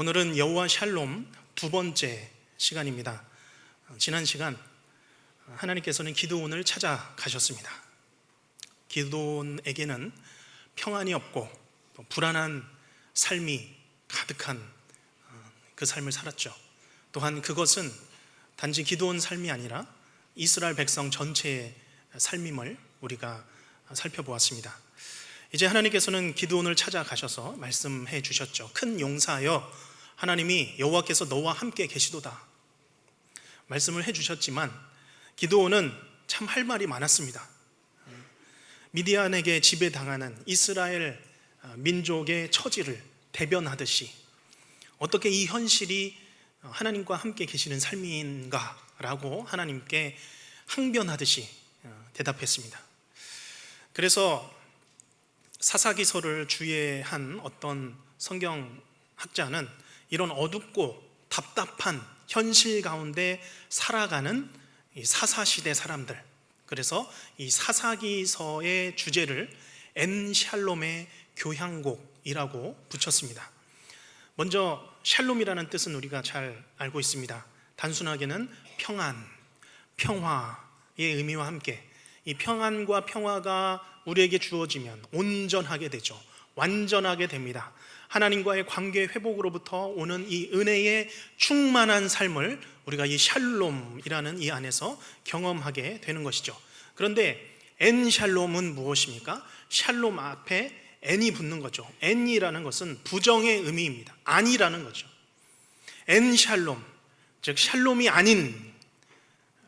오늘은 여호와 샬롬 두 번째 시간입니다. 지난 시간 하나님께서는 기드온을 찾아가셨습니다. 기드온에게는 평안이 없고 또 불안한 삶이 가득한 그 삶을 살았죠. 또한 그것은 단지 기드온 삶이 아니라 이스라엘 백성 전체의 삶임을 우리가 살펴보았습니다. 이제 하나님께서는 기드온을 찾아가셔서 말씀해 주셨죠. 큰 용사여, 하나님이 여호와께서 너와 함께 계시도다 말씀을 해 주셨지만 기드온은 참 할 말이 많았습니다. 미디안에게 지배당하는 이스라엘 민족의 처지를 대변하듯이 어떻게 이 현실이 하나님과 함께 계시는 삶인가 라고 하나님께 항변하듯이 대답했습니다. 그래서 사사기서를 주예한 어떤 성경학자는 이런 어둡고 답답한 현실 가운데 살아가는 이 사사시대 사람들, 그래서 이 사사기서의 주제를 엔샬롬의 교향곡이라고 붙였습니다. 먼저 샬롬이라는 뜻은 우리가 잘 알고 있습니다. 단순하게는 평안, 평화의 의미와 함께 이 평안과 평화가 우리에게 주어지면 온전하게 되죠. 완전하게 됩니다. 하나님과의 관계 회복으로부터 오는 이 은혜의 충만한 삶을 우리가 이 샬롬이라는 이 안에서 경험하게 되는 것이죠. 그런데 엔샬롬은 무엇입니까? 샬롬 앞에 n이 붙는 거죠. n이라는 것은 부정의 의미입니다. 아니라는 거죠. 엔샬롬, 즉 샬롬이 아닌,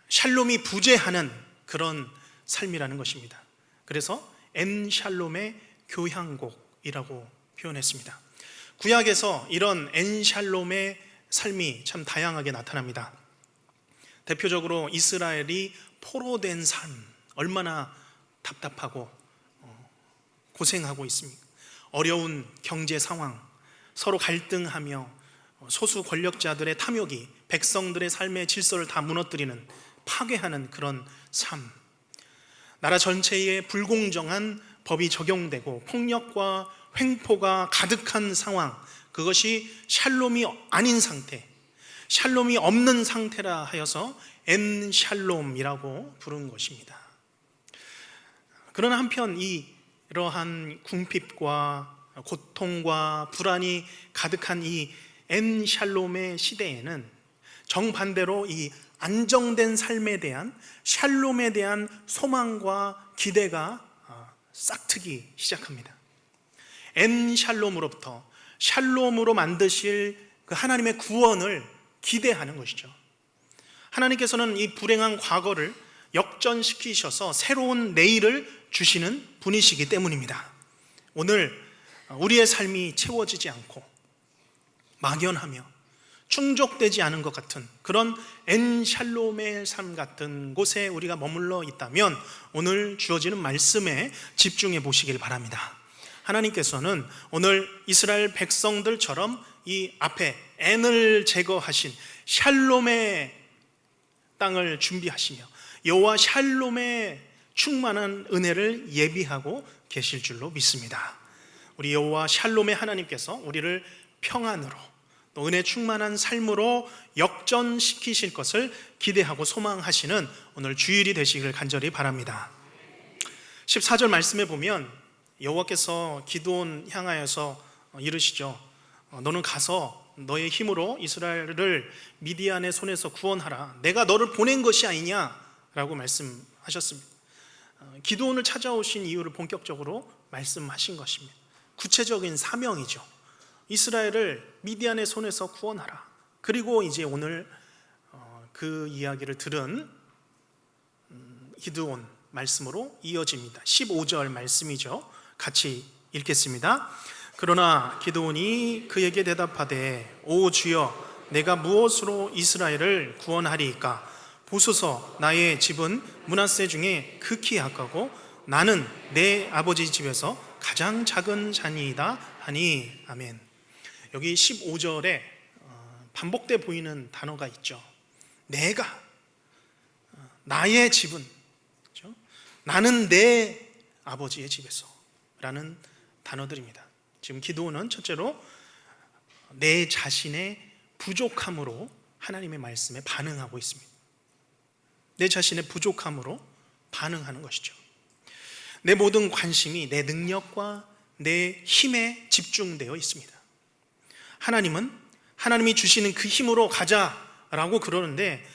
샬롬이 부재하는 그런 삶이라는 것입니다. 그래서 엔샬롬의 교향곡이라고 표현했습니다. 구약에서 이런 엔샬롬의 삶이 참 다양하게 나타납니다. 대표적으로 이스라엘이 포로된 삶, 얼마나 답답하고 고생하고 있습니까? 어려운 경제 상황, 서로 갈등하며 소수 권력자들의 탐욕이 백성들의 삶의 질서를 다 무너뜨리는, 파괴하는 그런 삶, 나라 전체에 불공정한 법이 적용되고 폭력과 횡포가 가득한 상황, 그것이 샬롬이 아닌 상태, 샬롬이 없는 상태라 하여서 엔샬롬이라고 부른 것입니다. 그러나 한편 이러한 궁핍과 고통과 불안이 가득한 이 엔샬롬의 시대에는 정반대로 이 안정된 삶에 대한, 샬롬에 대한 소망과 기대가 싹트기 시작합니다. 엔샬롬으로부터 샬롬으로 만드실 그 하나님의 구원을 기대하는 것이죠. 하나님께서는 이 불행한 과거를 역전시키셔서 새로운 내일을 주시는 분이시기 때문입니다. 오늘 우리의 삶이 채워지지 않고 막연하며 충족되지 않은 것 같은 그런 엔샬롬의 삶 같은 곳에 우리가 머물러 있다면 오늘 주어지는 말씀에 집중해 보시길 바랍니다. 하나님께서는 오늘 이스라엘 백성들처럼 이 앞에 엔을 제거하신 샬롬의 땅을 준비하시며 여호와 샬롬의 충만한 은혜를 예비하고 계실 줄로 믿습니다. 우리 여호와 샬롬의 하나님께서 우리를 평안으로 또 은혜 충만한 삶으로 역전시키실 것을 기대하고 소망하시는 오늘 주일이 되시길 간절히 바랍니다. 14절 말씀에 보면 여호와께서 기드온 향하여서 이르시죠. 너는 가서 너의 힘으로 이스라엘을 미디안의 손에서 구원하라. 내가 너를 보낸 것이 아니냐라고 말씀하셨습니다. 기드온을 찾아오신 이유를 본격적으로 말씀하신 것입니다. 구체적인 사명이죠. 이스라엘을 미디안의 손에서 구원하라. 그리고 이제 오늘 그 이야기를 들은 기드온 말씀으로 이어집니다. 15절 말씀이죠. 같이 읽겠습니다. 그러나 기드온이 그에게 대답하되 오 주여, 내가 무엇으로 이스라엘을 구원하리이까? 보소서, 나의 집은 므낫세 중에 극히 악하고 나는 내 아버지 집에서 가장 작은 자니이다 하니. 아멘. 여기 15절에 반복돼 보이는 단어가 있죠. 내가, 나의 집은, 그렇죠? 나는 내 아버지의 집에서 라는 단어들입니다. 지금 기드온은 첫째로 내 자신의 부족함으로 하나님의 말씀에 반응하고 있습니다. 내 자신의 부족함으로 반응하는 것이죠. 내 모든 관심이 내 능력과 내 힘에 집중되어 있습니다. 하나님은 하나님이 주시는 그 힘으로 가자라고 그러는데,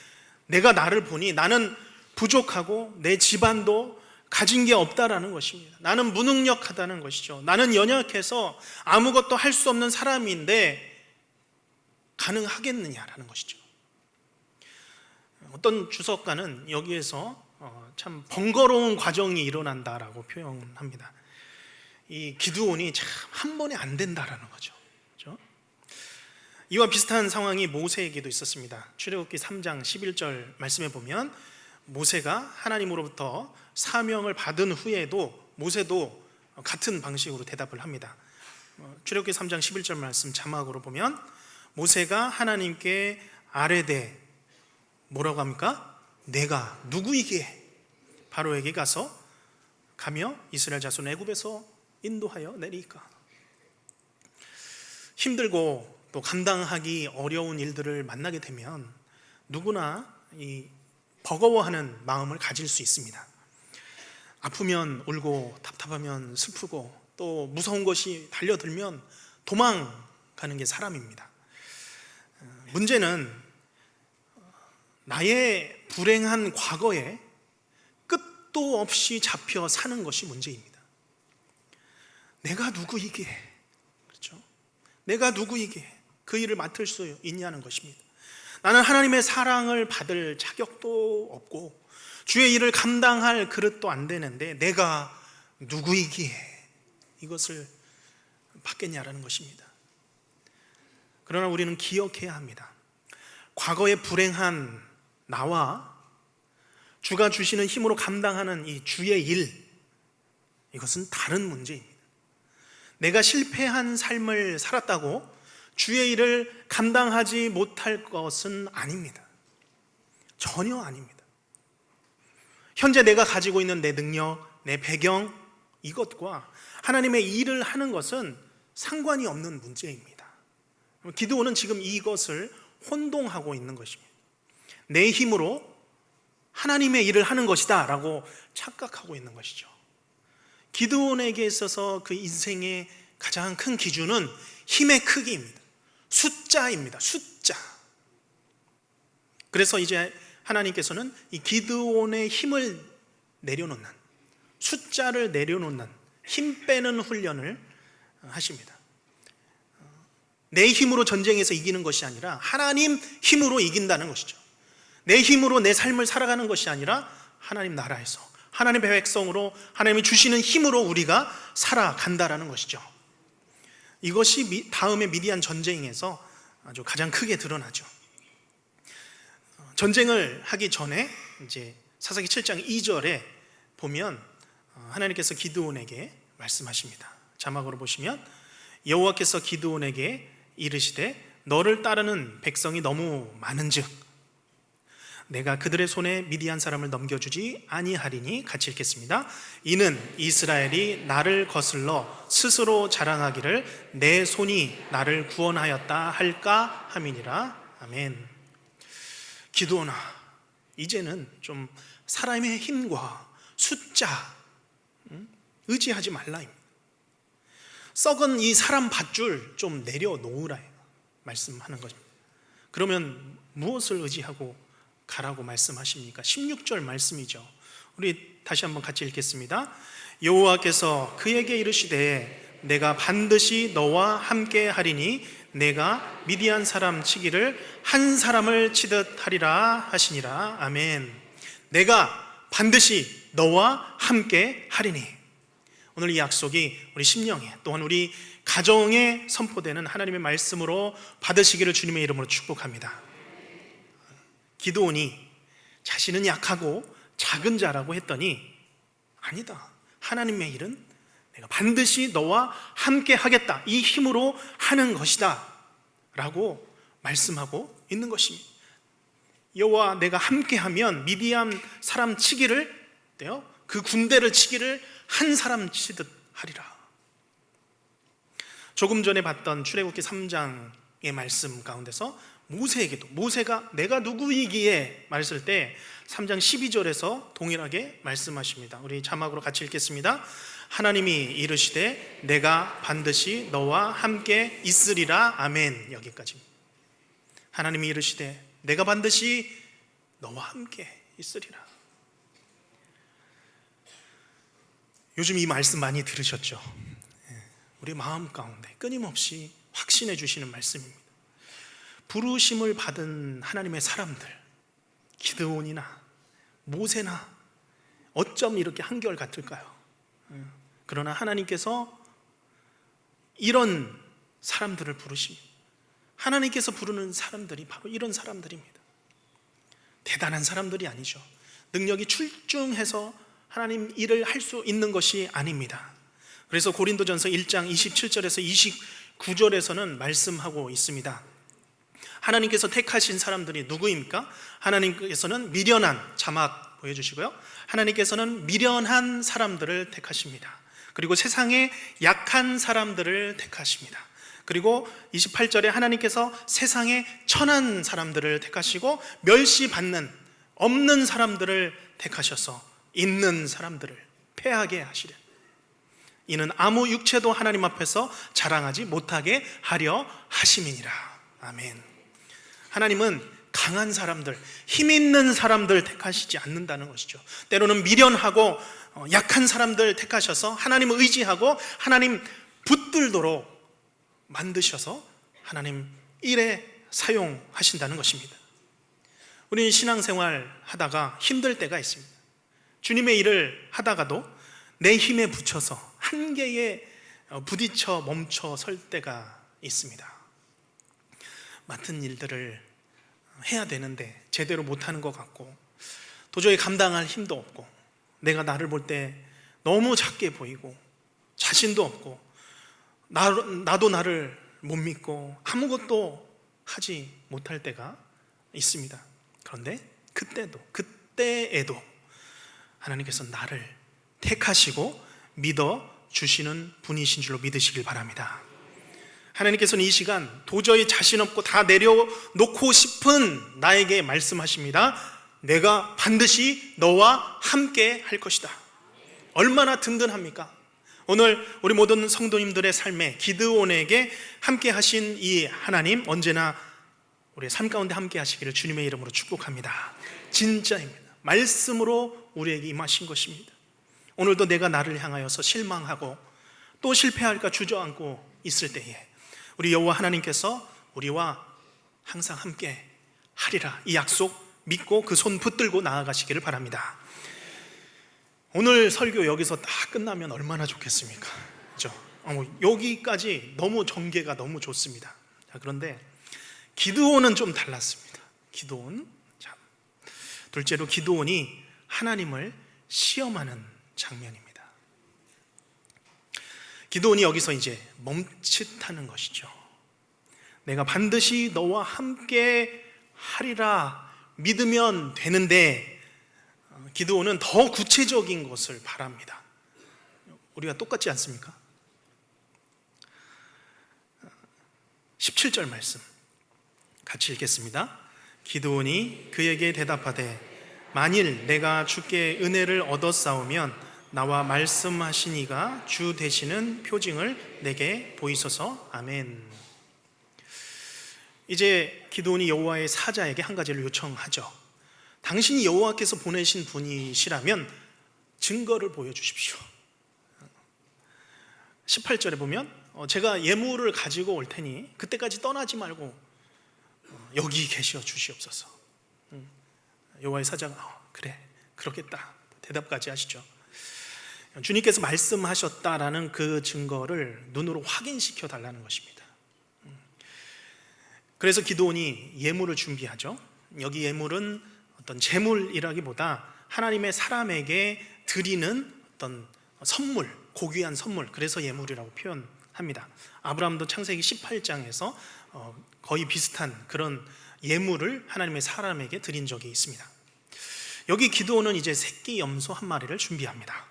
내가 나를 보니 나는 부족하고 내 집안도 가진 게 없다라는 것입니다. 나는 무능력하다는 것이죠. 나는 연약해서 아무것도 할 수 없는 사람인데 가능하겠느냐라는 것이죠. 어떤 주석가는 여기에서 참 번거로운 과정이 일어난다라고 표현합니다. 이 기드온이 참 한 번에 안 된다라는 거죠. 그렇죠? 이와 비슷한 상황이 모세에게도 있었습니다. 출애굽기 3장 11절 말씀에 보면, 모세가 하나님으로부터 사명을 받은 후에도 모세도 같은 방식으로 대답을 합니다. 출애굽기 3장 11절 말씀 자막으로 보면, 모세가 하나님께 아뢰되 뭐라고 합니까? 내가 누구이기에 바로에게 가며 이스라엘 자손 애굽에서 인도하여 내리까. 힘들고 또 감당하기 어려운 일들을 만나게 되면 누구나 이 버거워하는 마음을 가질 수 있습니다. 아프면 울고 답답하면 슬프고 또 무서운 것이 달려들면 도망가는 게 사람입니다. 문제는 나의 불행한 과거에 끝도 없이 잡혀 사는 것이 문제입니다. 내가 누구이기에, 그렇죠? 내가 누구이기에 그 일을 맡을 수 있냐는 것입니다. 나는 하나님의 사랑을 받을 자격도 없고 주의 일을 감당할 그릇도 안 되는데 내가 누구이기에 이것을 받겠냐라는 것입니다. 그러나 우리는 기억해야 합니다. 과거의 불행한 나와 주가 주시는 힘으로 감당하는 이 주의 일, 이것은 다른 문제입니다. 내가 실패한 삶을 살았다고 주의 일을 감당하지 못할 것은 아닙니다. 전혀 아닙니다. 현재 내가 가지고 있는 내 능력, 내 배경, 이것과 하나님의 일을 하는 것은 상관이 없는 문제입니다. 기드온은 지금 이것을 혼동하고 있는 것입니다. 내 힘으로 하나님의 일을 하는 것이다 라고 착각하고 있는 것이죠. 기드온에게 있어서 그 인생의 가장 큰 기준은 힘의 크기입니다. 숫자입니다. 숫자. 그래서 이제 하나님께서는 이 기드온의 힘을 내려놓는, 숫자를 내려놓는, 힘 빼는 훈련을 하십니다. 내 힘으로 전쟁에서 이기는 것이 아니라 하나님 힘으로 이긴다는 것이죠. 내 힘으로 내 삶을 살아가는 것이 아니라 하나님 나라에서 하나님의 백성으로 하나님이 주시는 힘으로 우리가 살아간다라는 것이죠. 이것이 다음의 미디안 전쟁에서 아주 가장 크게 드러나죠. 전쟁을 하기 전에 이제 사사기 7장 2절에 보면 하나님께서 기드온에게 말씀하십니다. 자막으로 보시면, 여호와께서 기드온에게 이르시되 너를 따르는 백성이 너무 많은즉 내가 그들의 손에 미디안 사람을 넘겨주지 아니하리니. 같이 읽겠습니다. 이는 이스라엘이 나를 거슬러 스스로 자랑하기를 내 손이 나를 구원하였다 할까 함이니라. 아멘. 기드온아, 이제는 좀 사람의 힘과 숫자 의지하지 말라. 썩은 이 사람 밧줄 좀 내려놓으라 말씀하는 것입니다. 그러면 무엇을 의지하고 가라고 말씀하십니까? 16절 말씀이죠. 우리 다시 한번 같이 읽겠습니다. 여호와께서 그에게 이르시되 내가 반드시 너와 함께 하리니 내가 미디안 사람 치기를 한 사람을 치듯 하리라 하시니라. 아멘. 내가 반드시 너와 함께 하리니. 오늘 이 약속이 우리 심령에 또한 우리 가정에 선포되는 하나님의 말씀으로 받으시기를 주님의 이름으로 축복합니다. 기드온이 자신은 약하고 작은 자라고 했더니 아니다, 하나님의 일은 내가 반드시 너와 함께 하겠다, 이 힘으로 하는 것이다 라고 말씀하고 있는 것입니다. 여호와 내가 함께하면 미디안 사람 치기를, 그 군대를 치기를 한 사람 치듯 하리라. 조금 전에 봤던 출애굽기 3장 말씀 가운데서 모세에게도, 모세가 내가 누구이기에 말했을 때 3장 12절에서 동일하게 말씀하십니다. 우리 자막으로 같이 읽겠습니다. 하나님이 이르시되 내가 반드시 너와 함께 있으리라. 아멘. 여기까지입니다. 하나님이 이르시되 내가 반드시 너와 함께 있으리라. 요즘 이 말씀 많이 들으셨죠? 우리 마음 가운데 끊임없이 확신해 주시는 말씀입니다. 부르심을 받은 하나님의 사람들, 기드온이나 모세나 어쩜 이렇게 한결 같을까요? 그러나 하나님께서 이런 사람들을 부르십니다. 하나님께서 부르는 사람들이 바로 이런 사람들입니다. 대단한 사람들이 아니죠. 능력이 출중해서 하나님 일을 할 수 있는 것이 아닙니다. 그래서 고린도전서 1장 27절에서 29절에서는 말씀하고 있습니다. 하나님께서 택하신 사람들이 누구입니까? 하나님께서는 미련한, 자막 보여주시고요, 하나님께서는 미련한 사람들을 택하십니다. 그리고 세상에 약한 사람들을 택하십니다. 그리고 28절에 하나님께서 세상에 천한 사람들을 택하시고 멸시받는 없는 사람들을 택하셔서 있는 사람들을 패하게 하시려, 이는 아무 육체도 하나님 앞에서 자랑하지 못하게 하려 하심이니라. 아멘. 하나님은 강한 사람들, 힘 있는 사람들 택하시지 않는다는 것이죠. 때로는 미련하고 약한 사람들 택하셔서 하나님을 의지하고 하나님 붙들도록 만드셔서 하나님 일에 사용하신다는 것입니다. 우리는 신앙생활 하다가 힘들 때가 있습니다. 주님의 일을 하다가도 내 힘에 붙여서 한계에 부딪혀 멈춰 설 때가 있습니다. 맡은 일들을 해야 되는데 제대로 못하는 것 같고 도저히 감당할 힘도 없고 내가 나를 볼 때 너무 작게 보이고 자신도 없고 나도 나를 못 믿고 아무것도 하지 못할 때가 있습니다. 그런데 그때에도 하나님께서 나를 택하시고 믿어주시는 분이신 줄로 믿으시길 바랍니다. 하나님께서는 이 시간 도저히 자신 없고 다 내려놓고 싶은 나에게 말씀하십니다. 내가 반드시 너와 함께 할 것이다. 얼마나 든든합니까? 오늘 우리 모든 성도님들의 삶에 기드온에게 함께 하신 이 하나님, 언제나 우리의 삶 가운데 함께 하시기를 주님의 이름으로 축복합니다. 진짜입니다. 말씀으로 우리에게 임하신 것입니다. 오늘도 내가 나를 향하여서 실망하고 또 실패할까 주저앉고 있을 때에 우리 여호와 하나님께서 우리와 항상 함께 하리라, 이 약속 믿고 그 손 붙들고 나아가시기를 바랍니다. 오늘 설교 여기서 다 끝나면 얼마나 좋겠습니까? 그렇죠? 여기까지 너무 전개가 너무 좋습니다. 자, 그런데 기드온은 좀 달랐습니다. 기드온, 둘째로 기드온이 하나님을 시험하는 장면입니다. 기드온이 여기서 이제 멈칫하는 것이죠. 내가 반드시 너와 함께 하리라 믿으면 되는데 기드온은 더 구체적인 것을 바랍니다. 우리가 똑같지 않습니까? 17절 말씀 같이 읽겠습니다. 기드온이 그에게 대답하되 만일 내가 주께 은혜를 얻었사오면 나와 말씀하신 이가 주 되시는 표징을 내게 보이소서. 아멘. 이제 기드온이 여호와의 사자에게 한 가지를 요청하죠. 당신이 여호와께서 보내신 분이시라면 증거를 보여주십시오. 18절에 보면 제가 예물을 가지고 올 테니 그때까지 떠나지 말고 여기 계셔 주시옵소서. 여호와의 사자가 그래 그렇겠다 대답까지 하시죠. 주님께서 말씀하셨다라는 그 증거를 눈으로 확인시켜 달라는 것입니다. 그래서 기드온이 예물을 준비하죠. 여기 예물은 어떤 제물이라기보다 하나님의 사람에게 드리는 어떤 선물, 고귀한 선물, 그래서 예물이라고 표현합니다. 아브라함도 창세기 18장에서 거의 비슷한 그런 예물을 하나님의 사람에게 드린 적이 있습니다. 여기 기드온은 이제 새끼 염소 한 마리를 준비합니다.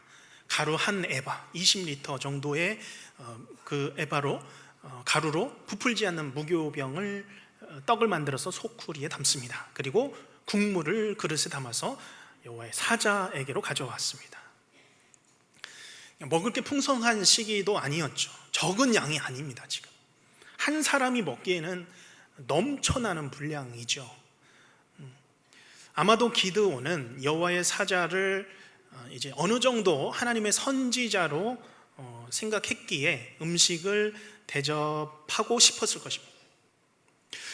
가루 한 에바, 20리터 정도의 그 에바로 가루로 부풀지 않는 무교병을 떡을 만들어서 소쿠리에 담습니다. 그리고 국물을 그릇에 담아서 여호와의 사자에게로 가져왔습니다. 먹을 게 풍성한 시기도 아니었죠. 적은 양이 아닙니다. 지금 한 사람이 먹기에는 넘쳐나는 분량이죠. 아마도 기드온은 여호와의 사자를 이제 어느 정도 하나님의 선지자로 생각했기에 음식을 대접하고 싶었을 것입니다.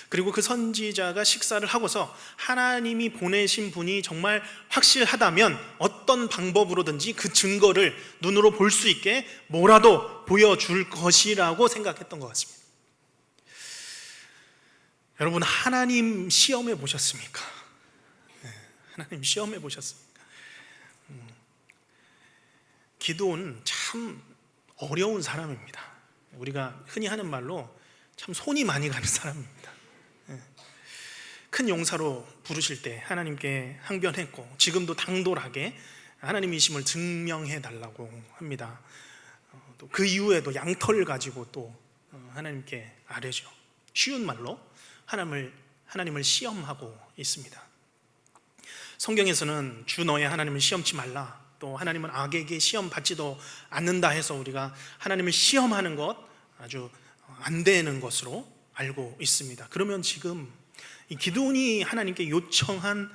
그리고 그 선지자가 식사를 하고서 하나님이 보내신 분이 정말 확실하다면 어떤 방법으로든지 그 증거를 눈으로 볼 수 있게 뭐라도 보여줄 것이라고 생각했던 것 같습니다. 여러분, 하나님 시험해 보셨습니까? 하나님 시험해 보셨습니까? 기드온 참 어려운 사람입니다. 우리가 흔히 하는 말로 참 손이 많이 가는 사람입니다. 큰 용사로 부르실 때 하나님께 항변했고, 지금도 당돌하게 하나님이심을 증명해 달라고 합니다. 또 그 이후에도 양털을 가지고 또 하나님께 아뢰죠. 쉬운 말로 하나님을 시험하고 있습니다. 성경에서는 주 너의 하나님을 시험치 말라, 또 하나님은 악에게 시험 받지도 않는다 해서 우리가 하나님을 시험하는 것 아주 안 되는 것으로 알고 있습니다. 그러면 지금 이 기드온이 하나님께 요청한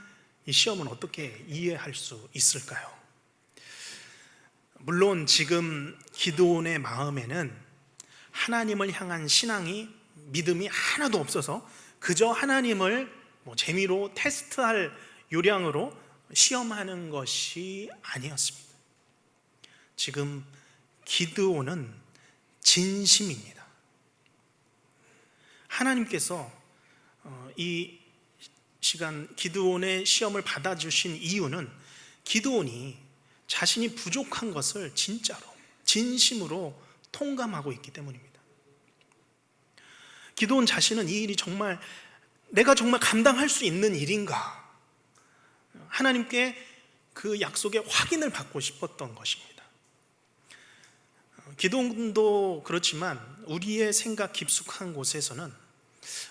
이 시험은 어떻게 이해할 수 있을까요? 물론 지금 기드온의 마음에는 하나님을 향한 신앙이, 믿음이 하나도 없어서 그저 하나님을 재미로 테스트할 요량으로 시험하는 것이 아니었습니다. 지금 기드온은 진심입니다. 하나님께서 이 시간 기드온의 시험을 받아주신 이유는 기드온이 자신이 부족한 것을 진짜로 진심으로 통감하고 있기 때문입니다. 기드온 자신은 이 일이 정말 내가 정말 감당할 수 있는 일인가, 하나님께 그 약속의 확인을 받고 싶었던 것입니다. 기드온도 그렇지만 우리의 생각 깊숙한 곳에서는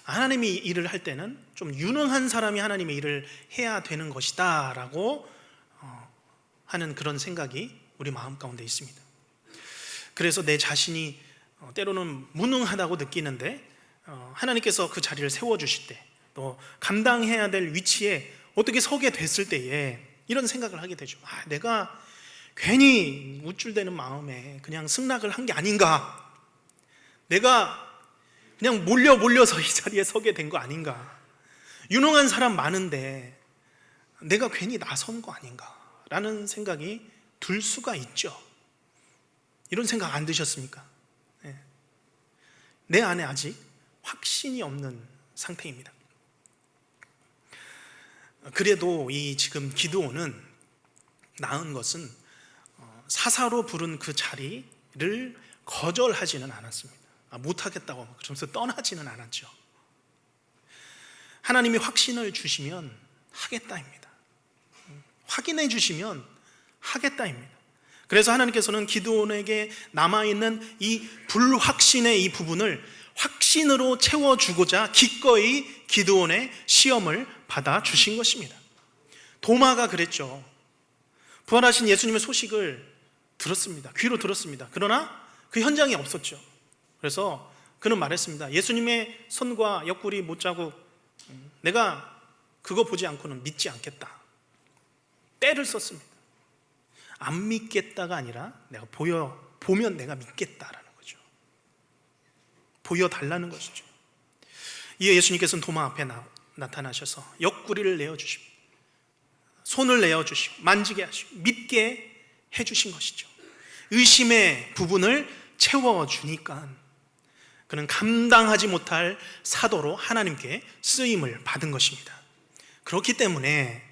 하나님이 일을 할 때는 좀 유능한 사람이 하나님의 일을 해야 되는 것이다 라고 하는 그런 생각이 우리 마음 가운데 있습니다. 그래서 내 자신이 때로는 무능하다고 느끼는데 하나님께서 그 자리를 세워주실 때, 또 감당해야 될 위치에 어떻게 서게 됐을 때에 이런 생각을 하게 되죠. 내가 괜히 우쭐대는 마음에 그냥 승낙을 한 게 아닌가, 내가 그냥 몰려서 이 자리에 서게 된 거 아닌가, 유능한 사람 많은데 내가 괜히 나선 거 아닌가 라는 생각이 들 수가 있죠. 이런 생각 안 드셨습니까? 내 안에 아직 확신이 없는 상태입니다. 그래도 이 지금 기드온은 나은 것은 사사로 부른 그 자리를 거절하지는 않았습니다. 못하겠다고 그러면서 떠나지는 않았죠. 하나님이 확신을 주시면 하겠다입니다. 확인해 주시면 하겠다입니다. 그래서 하나님께서는 기드온에게 남아있는 이 불확신의 이 부분을 확신으로 채워주고자 기꺼이 기드온의 시험을 받아주신 것입니다. 도마가 그랬죠. 부활하신 예수님의 소식을 들었습니다. 귀로 들었습니다. 그러나 그 현장에 없었죠. 그래서 그는 말했습니다. 예수님의 손과 옆구리 못자국, 내가 그거 보지 않고는 믿지 않겠다. 때를 썼습니다. 안 믿겠다가 아니라 내가 보면 내가 믿겠다라는 거죠. 보여달라는 것이죠. 이에 예수님께서는 도마 앞에 나타나셔서 옆구리를 내어주시고 손을 내어주시고 만지게 하시고 믿게 해주신 것이죠. 의심의 부분을 채워주니까 그는 감당하지 못할 사도로 하나님께 쓰임을 받은 것입니다. 그렇기 때문에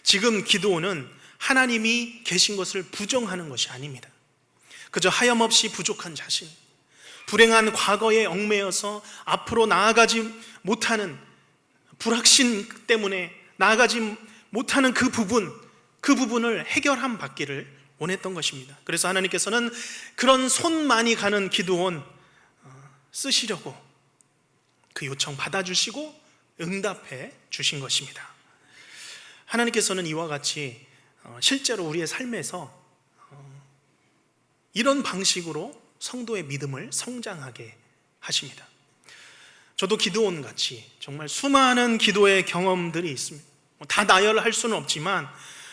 지금 기드온은 하나님이 계신 것을 부정하는 것이 아닙니다. 그저 하염없이 부족한 자신, 불행한 과거에 얽매여서 앞으로 나아가지 못하는 불확신 때문에 나아가지 못하는 그 부분을 해결함 받기를 원했던 것입니다. 그래서 하나님께서는 그런 손 많이 가는 기드온, 쓰시려고 그 요청 받아주시고 응답해 주신 것입니다. 하나님께서는 이와 같이 실제로 우리의 삶에서 이런 방식으로 성도의 믿음을 성장하게 하십니다. 저도 기드온 같이 정말 수많은 기도의 경험들이 있습니다. 다 나열할 수는 없지만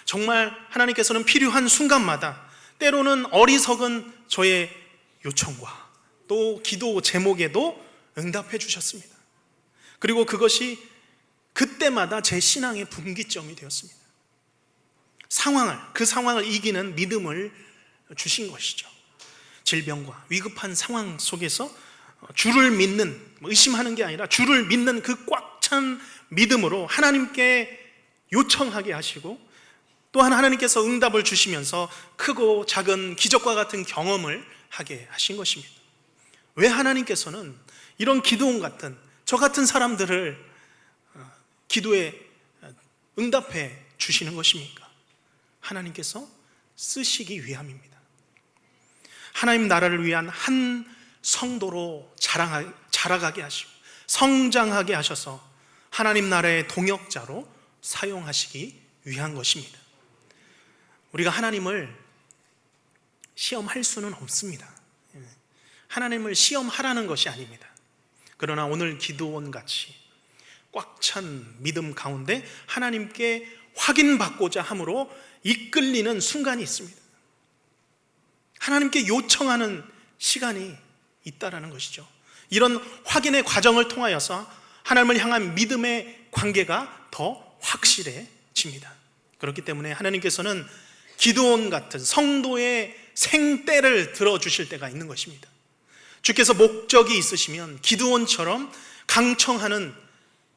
정말 하나님께서는 필요한 순간마다 때로는 어리석은 저의 요청과 또 기도 제목에도 응답해 주셨습니다. 그리고 그것이 그때마다 제 신앙의 분기점이 되었습니다. 그 상황을 이기는 믿음을 주신 것이죠. 질병과 위급한 상황 속에서 주를 믿는, 의심하는 게 아니라 주를 믿는 그 꽉 찬 믿음으로 하나님께 요청하게 하시고 또한 하나님께서 응답을 주시면서 크고 작은 기적과 같은 경험을 하게 하신 것입니다. 왜 하나님께서는 이런 기드온 같은 저 같은 사람들을 기도에 응답해 주시는 것입니까? 하나님께서 쓰시기 위함입니다. 하나님 나라를 위한 한 성도로 자라가게 하시고 성장하게 하셔서 하나님 나라의 동역자로 사용하시기 위한 것입니다. 우리가 하나님을 시험할 수는 없습니다. 하나님을 시험하라는 것이 아닙니다. 그러나 오늘 기드온 같이 꽉 찬 믿음 가운데 하나님께 확인받고자 함으로 이끌리는 순간이 있습니다. 하나님께 요청하는 시간이 있다라는 것이죠. 이런 확인의 과정을 통하여서 하나님을 향한 믿음의 관계가 더 확실해집니다. 그렇기 때문에 하나님께서는 기드온 같은 성도의 생때를 들어주실 때가 있는 것입니다. 주께서 목적이 있으시면 기드온처럼 강청하는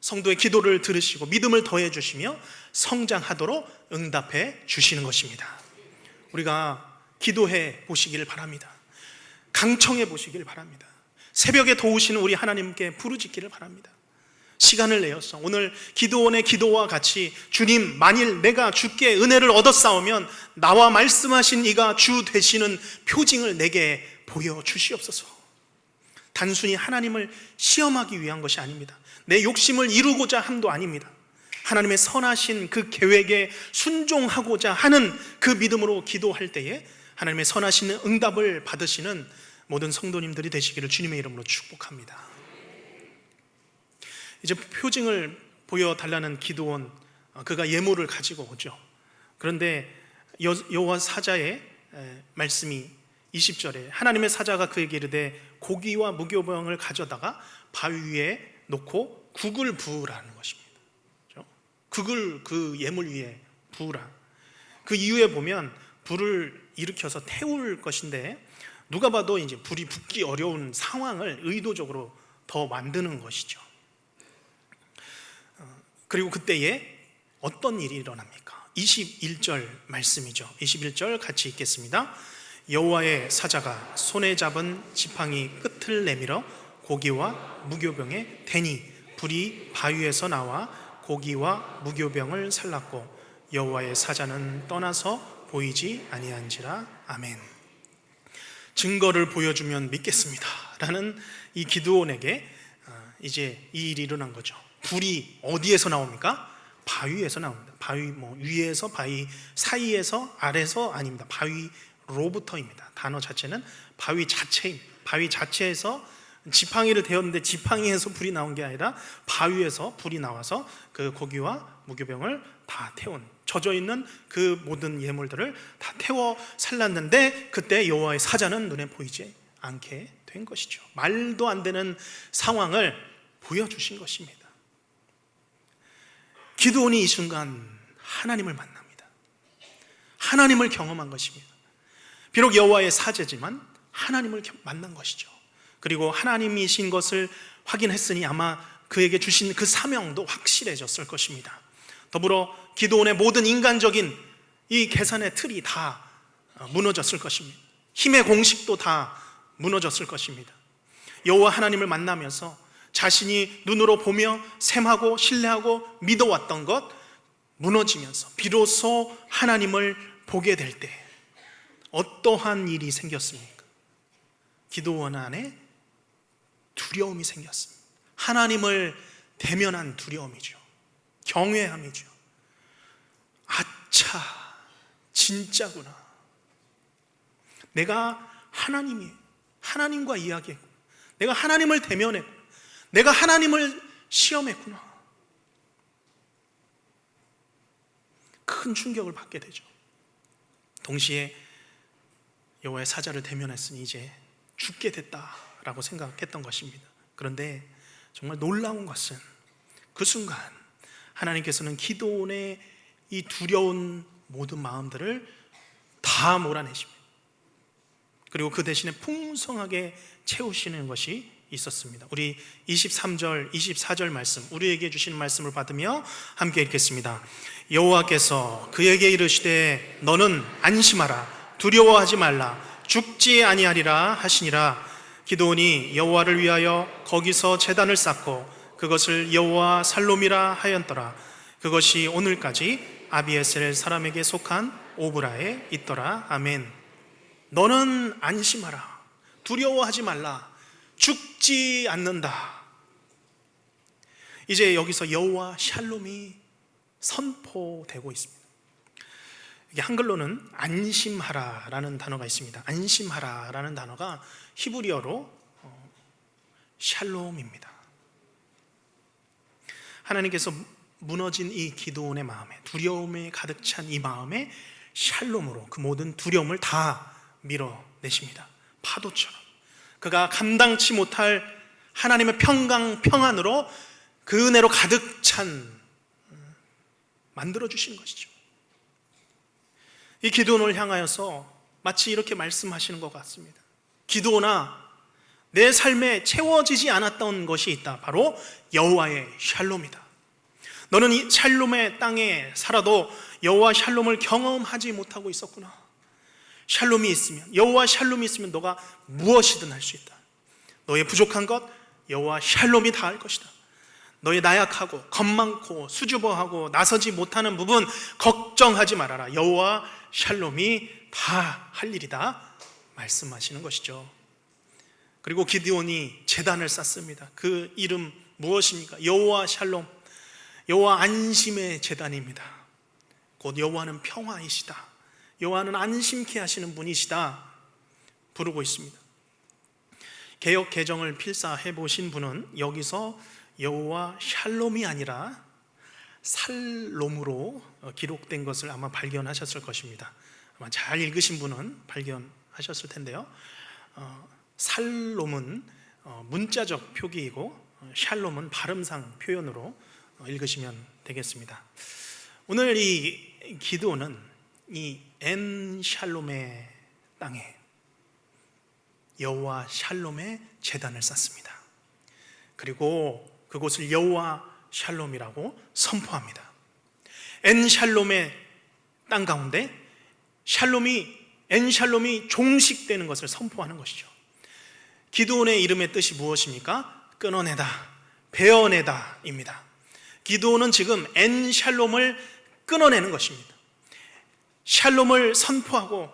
성도의 기도를 들으시고 믿음을 더해 주시며 성장하도록 응답해 주시는 것입니다. 우리가 기도해 보시기를 바랍니다. 강청해 보시기를 바랍니다. 새벽에 도우시는 우리 하나님께 부르짖기를 바랍니다. 시간을 내어서 오늘 기드온의 기도와 같이 주님, 만일 내가 주께 은혜를 얻었사오면 나와 말씀하신 이가 주 되시는 표징을 내게 보여주시옵소서. 단순히 하나님을 시험하기 위한 것이 아닙니다. 내 욕심을 이루고자 함도 아닙니다. 하나님의 선하신 그 계획에 순종하고자 하는 그 믿음으로 기도할 때에 하나님의 선하신 응답을 받으시는 모든 성도님들이 되시기를 주님의 이름으로 축복합니다. 이제 표징을 보여달라는 기드온, 그가 예물을 가지고 오죠. 그런데 여호와 사자의 말씀이 20절에 하나님의 사자가 그에게 이르되 고기와 무교병을 가져다가 바위 위에 놓고 국을 부으라는 것입니다. 국을 그 예물 위에 부으라. 그 이후에 보면 불을 일으켜서 태울 것인데 누가 봐도 이제 불이 붙기 어려운 상황을 의도적으로 더 만드는 것이죠. 그리고 그때에 어떤 일이 일어납니까? 21절 말씀이죠. 21절 같이 읽겠습니다. 여호와의 사자가 손에 잡은 지팡이 끝을 내밀어 고기와 무교병에 대니 불이 바위에서 나와 고기와 무교병을 살랐고 여호와의 사자는 떠나서 보이지 아니한지라. 아멘. 증거를 보여주면 믿겠습니다 라는 이 기드온에게 이제 이 일이 일어난 거죠. 불이 어디에서 나옵니까? 바위에서 나옵니다. 바위 위에서, 바위 사이에서, 아래서 아닙니다. 바위로부터입니다. 단어 자체는 바위 자체입니다. 바위 자체에서 지팡이를 대었는데 지팡이에서 불이 나온 게 아니라 바위에서 불이 나와서 그 고기와 무교병을 다 태운, 젖어있는 그 모든 예물들을 다 태워 살랐는데 그때 여호와의 사자는 눈에 보이지 않게 된 것이죠. 말도 안 되는 상황을 보여주신 것입니다. 기드온이 이 순간 하나님을 만납니다. 하나님을 경험한 것입니다. 비록 여호와의 사자지만 하나님을 만난 것이죠. 그리고 하나님이신 것을 확인했으니 아마 그에게 주신 그 사명도 확실해졌을 것입니다. 더불어 기드온의 모든 인간적인 이 계산의 틀이 다 무너졌을 것입니다. 힘의 공식도 다 무너졌을 것입니다. 여호와 하나님을 만나면서 자신이 눈으로 보며 셈하고 신뢰하고 믿어왔던 것 무너지면서 비로소 하나님을 보게 될 때 어떠한 일이 생겼습니까? 기드온 안에 두려움이 생겼습니다. 하나님을 대면한 두려움이죠. 경외함이죠. 아차, 진짜구나. 내가 하나님과 이야기했구나. 내가 하나님을 대면했구나. 내가 하나님을 시험했구나. 큰 충격을 받게 되죠. 동시에 여호와의 사자를 대면했으니 이제 죽게 됐다라고 생각했던 것입니다. 그런데 정말 놀라운 것은 그 순간 하나님께서는 기드온의 이 두려운 모든 마음들을 다 몰아내십니다. 그리고 그 대신에 풍성하게 채우시는 것이 있었습니다. 우리 23절, 24절 말씀, 우리에게 주시는 말씀을 받으며 함께 읽겠습니다. 여호와께서 그에게 이르시되 너는 안심하라, 두려워하지 말라, 죽지 아니하리라 하시니라. 기드온이 여호와를 위하여 거기서 제단을 쌓고 그것을 여호와 살롬이라 하였더라. 그것이 오늘까지 아비에셀 사람에게 속한 오브라에 있더라. 아멘. 너는 안심하라, 두려워하지 말라, 죽지 않는다. 이제 여기서 여호와 샬롬이 선포되고 있습니다. 이게 한글로는 안심하라라는 단어가 있습니다. 안심하라라는 단어가 히브리어로 샬롬입니다. 하나님께서 무너진 이 기드온의 마음에, 두려움에 가득 찬 이 마음에 샬롬으로 그 모든 두려움을 다 밀어내십니다. 파도처럼 그가 감당치 못할 하나님의 평안으로 그 은혜로 가득 찬 만들어주시는 것이죠. 이 기드온을 향하여서 마치 이렇게 말씀하시는 것 같습니다. 기드온아, 내 삶에 채워지지 않았던 것이 있다. 바로 여호와의 샬롬이다. 너는 이 샬롬의 땅에 살아도 여호와 샬롬을 경험하지 못하고 있었구나. 샬롬이 있으면, 여호와 샬롬이 있으면 너가 무엇이든 할 수 있다. 너의 부족한 것 여호와 샬롬이 다 할 것이다. 너의 나약하고 겁많고 수줍어하고 나서지 못하는 부분 걱정하지 말아라. 여호와 샬롬이 다 할 일이다 말씀하시는 것이죠. 그리고 기드온이 제단을 쌓습니다. 그 이름 무엇입니까? 여호와 샬롬, 여호와 안심의 제단입니다. 곧 여호와는 평화이시다, 여호와는 안심케 하시는 분이시다 부르고 있습니다. 개역 개정을 필사해 보신 분은 여기서 여호와 샬롬이 아니라 살롬으로 기록된 것을 아마 발견하셨을 것입니다. 아마 잘 읽으신 분은 발견하셨을 텐데요. 살롬은 문자적 표기이고 샬롬은 발음상 표현으로 읽으시면 되겠습니다. 오늘 이 기드온은 이 엔샬롬의 땅에 여호와 샬롬의 제단을 쌓습니다. 그리고 그곳을 여호와 샬롬이라고 선포합니다. 엔샬롬의 땅 가운데 엔샬롬이 종식되는 것을 선포하는 것이죠. 기드온의 이름의 뜻이 무엇입니까? 끊어내다, 베어내다 입니다. 기드온은 지금 엔샬롬을 끊어내는 것입니다. 샬롬을 선포하고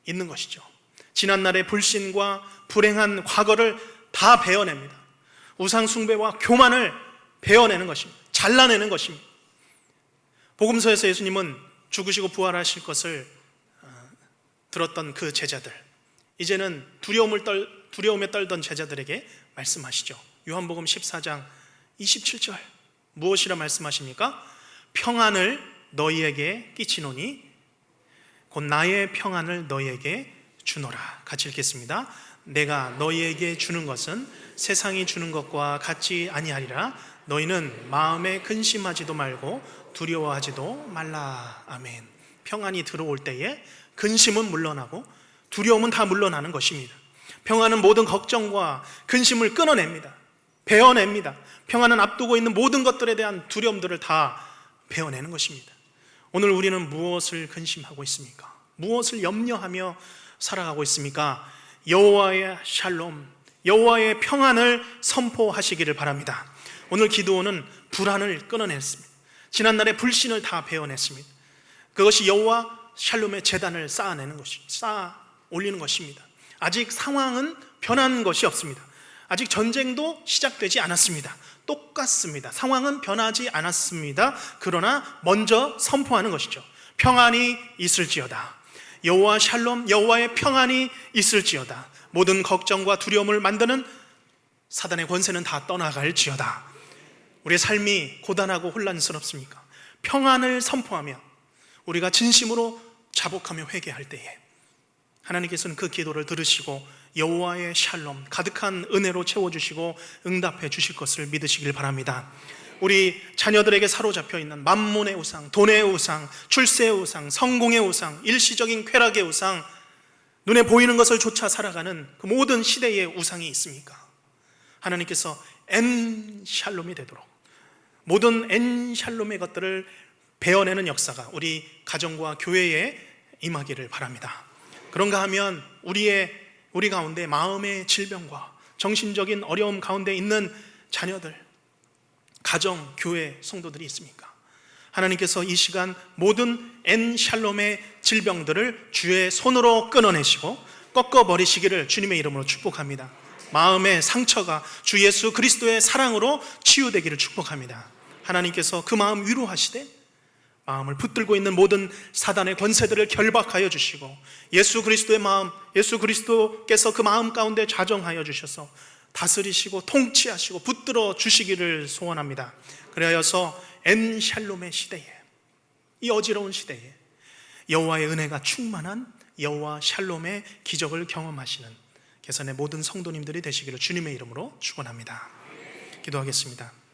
있는 것이죠. 지난날의 불신과 불행한 과거를 다 베어냅니다. 우상 숭배와 교만을 베어내는 것입니다. 잘라내는 것입니다. 복음서에서 예수님은 죽으시고 부활하실 것을 들었던 그 제자들, 이제는 두려움에 떨던 제자들에게 말씀하시죠. 요한복음 14장 27절 무엇이라 말씀하십니까? 평안을 너희에게 끼치노니 곧 나의 평안을 너희에게 주노라. 같이 읽겠습니다. 내가 너희에게 주는 것은 세상이 주는 것과 같지 아니하리라. 너희는 마음에 근심하지도 말고 두려워하지도 말라. 아멘. 평안이 들어올 때에 근심은 물러나고 두려움은 다 물러나는 것입니다. 평안은 모든 걱정과 근심을 끊어냅니다. 베어냅니다. 평안은 앞두고 있는 모든 것들에 대한 두려움들을 다 베어내는 것입니다. 오늘 우리는 무엇을 근심하고 있습니까? 무엇을 염려하며 살아가고 있습니까? 여호와의 샬롬, 여호와의 평안을 선포하시기를 바랍니다. 오늘 기드온은 불안을 끊어냈습니다. 지난날의 불신을 다 베어냈습니다. 그것이 여호와 샬롬의 제단을 쌓아 올리는 것입니다. 아직 상황은 변한 것이 없습니다. 아직 전쟁도 시작되지 않았습니다. 똑같습니다. 상황은 변하지 않았습니다. 그러나 먼저 선포하는 것이죠. 평안이 있을지어다. 여호와 샬롬, 여호와의 평안이 있을지어다. 모든 걱정과 두려움을 만드는 사단의 권세는 다 떠나갈지어다. 우리의 삶이 고단하고 혼란스럽습니까? 평안을 선포하며 우리가 진심으로 자복하며 회개할 때에 하나님께서는 그 기도를 들으시고 여호와의 샬롬, 가득한 은혜로 채워주시고 응답해 주실 것을 믿으시길 바랍니다. 우리 자녀들에게 사로잡혀 있는 만몬의 우상, 돈의 우상, 출세의 우상, 성공의 우상, 일시적인 쾌락의 우상, 눈에 보이는 것을 쫓아 살아가는 그 모든 시대의 우상이 있습니까? 하나님께서 엔 샬롬이 되도록 모든 엔 샬롬의 것들을 베어내는 역사가 우리 가정과 교회에 임하기를 바랍니다. 그런가 하면 우리 가운데 마음의 질병과 정신적인 어려움 가운데 있는 자녀들, 가정, 교회, 성도들이 있습니까? 하나님께서 이 시간 모든 엔 샬롬의 질병들을 주의 손으로 끊어내시고 꺾어버리시기를 주님의 이름으로 축복합니다. 마음의 상처가 주 예수 그리스도의 사랑으로 치유되기를 축복합니다. 하나님께서 그 마음 위로하시되 마음을 붙들고 있는 모든 사단의 권세들을 결박하여 주시고 예수 그리스도의 마음, 예수 그리스도께서 그 마음 가운데 자정하여 주셔서 다스리시고 통치하시고 붙들어 주시기를 소원합니다. 그리하여서 엔 샬롬의 시대에, 이 어지러운 시대에 여호와의 은혜가 충만한 여호와 샬롬의 기적을 경험하시는 개선의 모든 성도님들이 되시기를 주님의 이름으로 축원합니다. 기도하겠습니다.